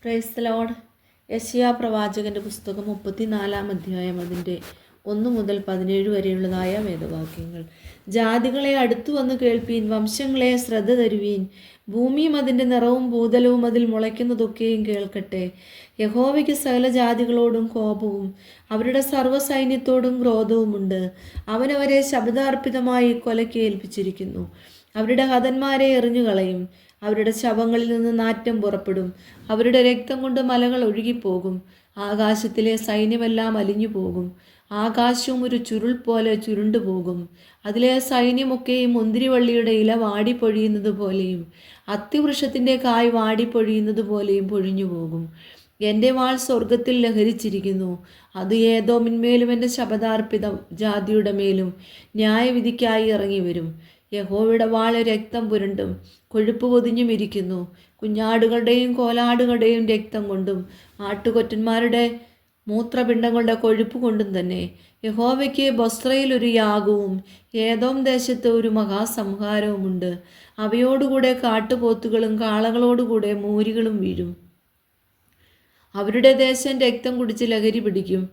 Praise the Lord. യെശയ്യാ പ്രവാചകൻ്റെ പുസ്തകം 34-ാം അധ്യായം അതിൻ്റെ 1 മുതൽ 17 വരെയുള്ളതായ വേദവാക്യങ്ങൾ. ജാതികളെ അടുത്തു വന്ന് കേൾപ്പീൻ, വംശങ്ങളെ ശ്രദ്ധ തരുവീൻ. ഭൂമിയും അതിൻ്റെ നിറവും ഭൂതലവും അതിൽ മുളയ്ക്കുന്നതൊക്കെയും കേൾക്കട്ടെ. യഹോവയ്ക്ക് സകല ജാതികളോടും കോപവും അവരുടെ സർവ്വസൈന്യത്തോടും ക്രോധവുമുണ്ട്. അവനവരെ ശബ്ദാർപ്പിതമായി കൊലയ്ക്ക് ഏൽപ്പിച്ചിരിക്കുന്നു. അവരുടെ ഹതന്മാരെ എറിഞ്ഞുകളയും. അവരുടെ ശവങ്ങളിൽ നിന്ന് നാറ്റം പുറപ്പെടും. അവരുടെ രക്തം കൊണ്ട് മലകൾ ഒഴുകിപ്പോകും. ആകാശത്തിലെ സൈന്യമെല്ലാം അലിഞ്ഞു പോകും. ആകാശവും ഒരു ചുരുൾ പോലെ ചുരുണ്ടുപോകും. അതിലെ സൈന്യമൊക്കെയും മുന്തിരിവള്ളിയുടെ ഇല വാടിപ്പൊഴിയുന്നത് പോലെയും അത്തിവൃക്ഷത്തിൻ്റെ കായ് വാടിപ്പൊഴിയുന്നത് പോലെയും പൊഴിഞ്ഞു പോകും. എൻ്റെ വാൾ സ്വർഗത്തിൽ ലഹരിച്ചിരിക്കുന്നു. അത് ഏദോമിന്മേലും എൻ്റെ ശപഥാർപ്പിത ജാതിയുടെ മേലും ന്യായവിധിക്കായി ഇറങ്ങി വരും. യഹോവയുടെ വാൾ രക്തം പുരണ്ടും കൊഴുപ്പ് പൊതിഞ്ഞും ഇരിക്കുന്നു. കുഞ്ഞാടുകളുടെയും കോലാടുകളുടെയും രക്തം കൊണ്ടും ആട്ടുകൊറ്റന്മാരുടെ മൂത്രപിണ്ഡങ്ങളുടെ കൊഴുപ്പ് കൊണ്ടും തന്നെ. യഹോവയ്ക്ക് ബൊസ്രയിൽ ഒരു യാഗവും ഏദോം ദേശത്ത് ഒരു മഹാസംഹാരവുമുണ്ട്. അവയോടുകൂടെ കാട്ടുപോത്തുകളും കാളകളോടുകൂടെ മൂരികളും വീഴും. അവരുടെ ദേശം രക്തം കുടിച്ച് ലഹരി പിടിക്കും.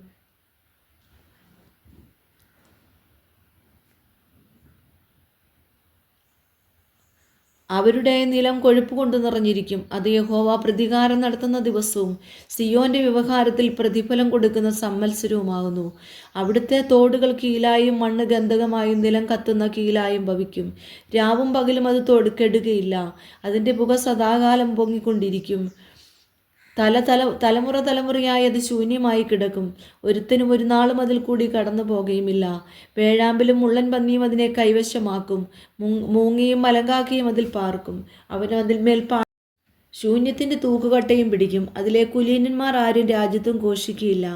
അവരുടെ നിലം കൊഴുപ്പ് കൊണ്ട് നിറഞ്ഞിരിക്കും. അത് യഹോവ പ്രതികാരം നടത്തുന്ന ദിവസവും സിയോന്റെ വ്യവഹാരത്തിൽ പ്രതിഫലം കൊടുക്കുന്ന സംവത്സരവുമാകുന്നു. അവിടുത്തെ തോടുകൾ കീലായും മണ്ണ് ഗന്ധകമായും നിലം കത്തുന്ന കീലായും ഭവിക്കും. രാവും പകലും അത് കെടുകയില്ല. അതിൻ്റെ പുക സദാകാലം പൊങ്ങിക്കൊണ്ടിരിക്കും. തലമുറ തലമുറയായി അത് ശൂന്യമായി കിടക്കും. ഒരുത്തനും ഒരു നാളും അതിൽ കൂടി കടന്നു പോകുകയുമില്ല. വേഴാമ്പലും മുള്ളൻ പന്നിയും അതിനെ കൈവശമാക്കും. മൂങ്ങിയും മലങ്കാക്കയും അതിൽ പാർക്കും. അവൻ അതിന്മേൽ ശൂന്യത്തിൻ്റെ തൂക്കുകട്ടയും പിടിക്കും. അതിലെ കുലീനന്മാർ ആരും രാജ്യത്തും ഘോഷിക്കുകയില്ല.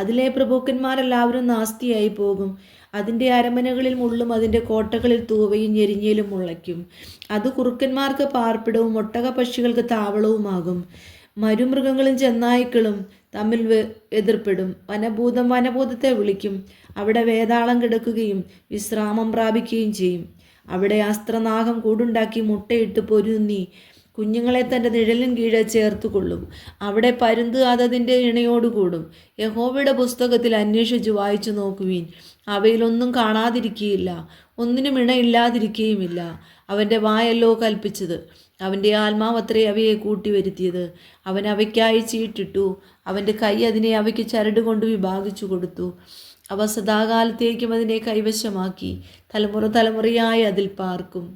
അതിലെ പ്രഭുക്കന്മാരെല്ലാവരും നാസ്തിയായി പോകും. അതിൻ്റെ അരമനകളിൽ മുള്ളും അതിൻ്റെ കോട്ടകളിൽ തൂവയും ഞെരിഞ്ഞേലും മുളയ്ക്കും. അത് കുറുക്കന്മാർക്ക് പാർപ്പിടവും ഒട്ടകപക്ഷികൾക്ക് താവളവുമാകും. മരുമൃഗങ്ങളും ചെന്നായ്ക്കളും തമ്മിൽ എതിർപ്പെടും. വനഭൂതത്തെ വിളിക്കും. അവിടെ വേതാളം കിടക്കുകയും വിശ്രാമം പ്രാപിക്കുകയും ചെയ്യും. അവിടെ അസ്ത്രനാഗം കൂടുണ്ടാക്കി മുട്ടയിട്ട് പൊരുന്നി കുഞ്ഞുങ്ങളെ തൻ്റെ നിഴലിൻ കീഴെ ചേർത്തുകൊള്ളും. അവിടെ പരുന്ത് അതതിൻ്റെ ഇണയോടുകൂടും. യഹോവയുടെ പുസ്തകത്തിൽ അന്വേഷിച്ച് വായിച്ചു നോക്കുവീൻ. അവയിലൊന്നും കാണാതിരിക്കുകയില്ല, ഒന്നിനും ഇണയില്ലാതിരിക്കുകയുമില്ല. അവൻ്റെ വായല്ലോ കൽപ്പിച്ചത്, അവൻ്റെ ആത്മാവത്രേ അവയെ കൂട്ടിവരുത്തിയത്. അവൻ അവയ്ക്കായി ചീട്ടിട്ടു. അവൻ്റെ കൈ അതിനെ അവയ്ക്ക് ചരട് കൊണ്ട് വിഭാഗിച്ചു കൊടുത്തു. അവ സദാകാലത്തേക്കും അതിനെ കൈവശമാക്കി. തലമുറയായി അതിൽ പാർക്കും.